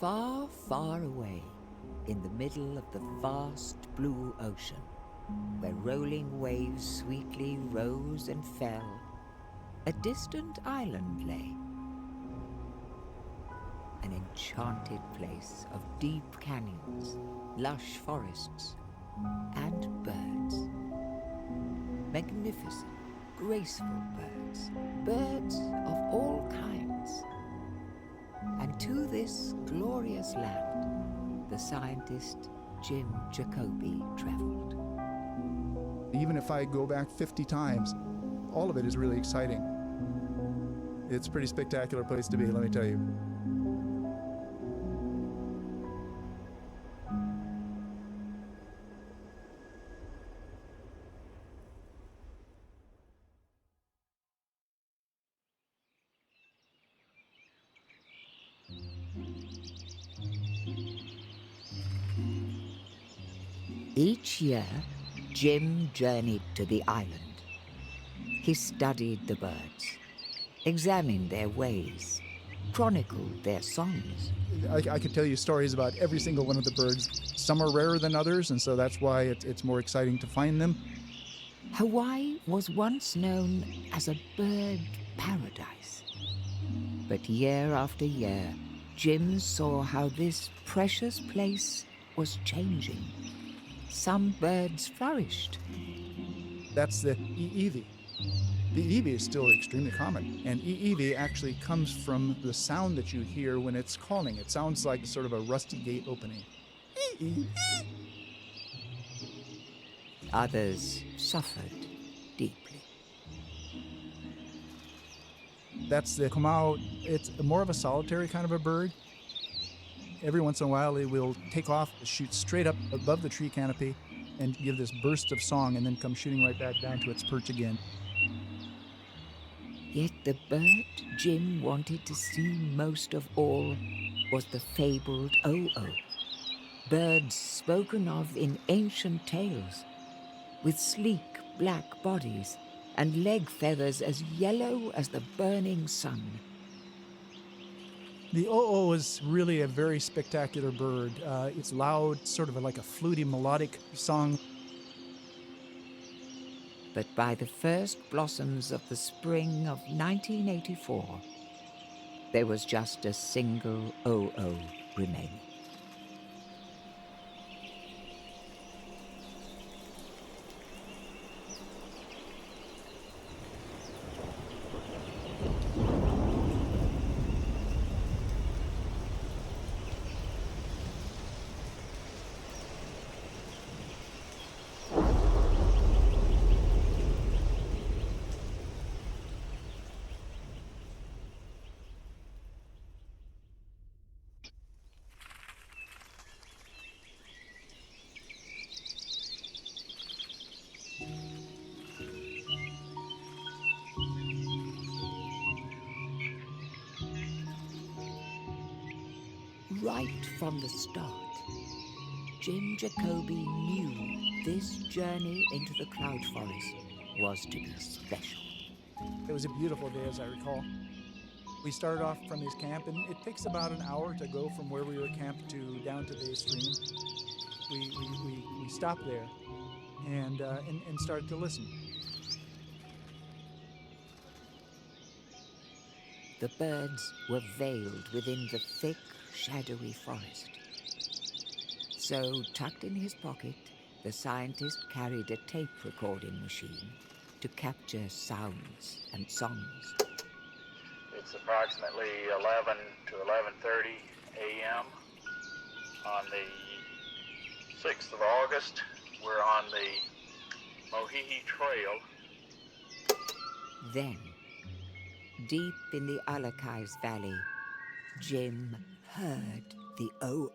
Far, far away, in the middle of the vast blue ocean, where rolling waves sweetly rose and fell, a distant island lay. An enchanted place of deep canyons, lush forests, and birds. Magnificent, graceful birds, birds of all kinds. And to this glorious land, the scientist Jim Jacoby traveled. Even if I go back 50 times, all of it is really exciting. It's a pretty spectacular place to be, let me tell you. Each year, Jim journeyed to the island. He studied the birds, examined their ways, chronicled their songs. I could tell you stories about every single one of the birds. Some are rarer than others, and so that's why it's more exciting to find them. Hawaii was once known as a bird paradise. But year after year, Jim saw how this precious place was changing. Some birds flourished. That's the eevee. The eevee is still extremely common, and eevee actually comes from the sound that you hear when it's calling. It sounds like sort of a rusty gate opening. Others suffered deeply. That's the kamau. It's more of a solitary kind of a bird. Every once in a while, it will take off, shoot straight up above the tree canopy, and give this burst of song, and then come shooting right back down to its perch again. Yet the bird Jim wanted to see most of all was the fabled Oo. Birds spoken of in ancient tales, with sleek black bodies and leg feathers as yellow as the burning sun. The Oo is really a very spectacular bird. It's loud, sort of like a fluty melodic song. But by the first blossoms of the spring of 1984, there was just a single Oo remaining. Right from the start, Jim Jacoby knew this journey into the cloud forest was to be special. It was a beautiful day, as I recall. We started off from his camp, and it takes about an hour to go from where we were camped to down to the stream. We stopped there and started to listen. The birds were veiled within the thick, shadowy forest. So, tucked in his pocket, the scientist carried a tape recording machine to capture sounds and songs. It's approximately 11 to 11:30 a.m. on the 6th of August. We're on the Mohihi Trail. Then, deep in the Alakai's Valley, Jim heard the Oo,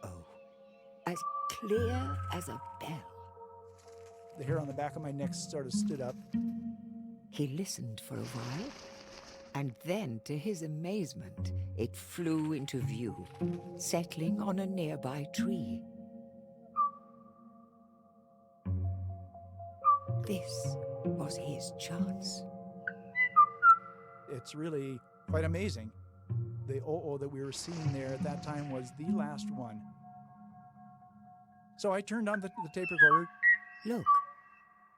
as clear as a bell. The hair on the back of my neck sort of stood up. He listened for a while, and then, to his amazement, it flew into view, settling on a nearby tree. This was his chance. It's really quite amazing. the OO that we were seeing there at that time was the last one. So I turned on the tape recorder. Look,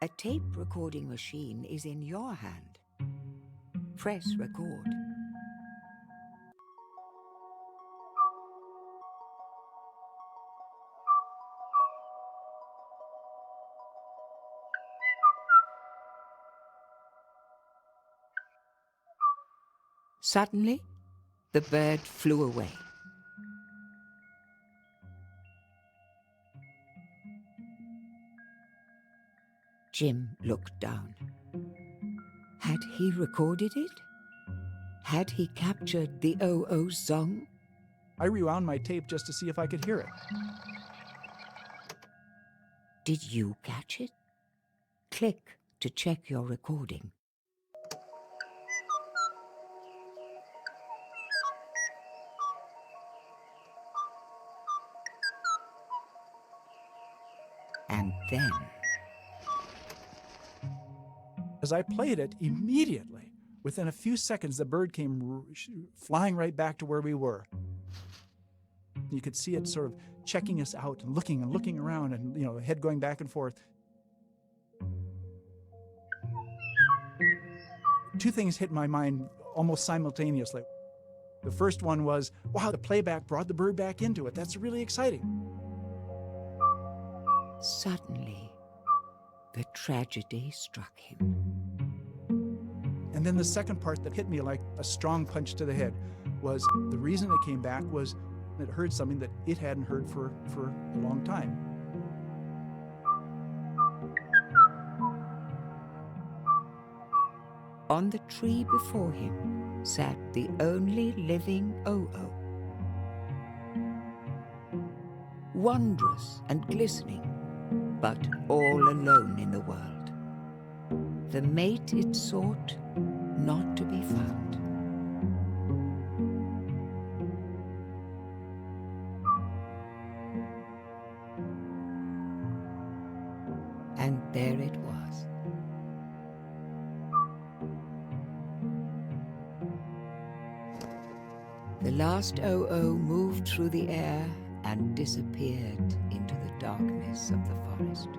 a tape recording machine is in your hand. Press record. Suddenly, the bird flew away. Jim looked down. Had he recorded it? Had he captured the OO song? I rewound my tape just to see if I could hear it. Did you catch it? Click to check your recording. And then, As I played it, immediately, within a few seconds, the bird came flying right back to where we were. You could see it sort of checking us out and looking around, and the head going back and forth. Two things hit my mind almost simultaneously. The first one was, wow, the playback brought the bird back into it. That's really exciting. suddenly, the tragedy struck him. And then the second part that hit me like a strong punch to the head was the reason it came back was it heard something that it hadn't heard for a long time. On the tree before him sat the only living Oo. Wondrous and glistening, but all alone in the world. The mate it sought, not to be found. And there it was. The last Oo moved through the air and disappeared into the darkness of the forest.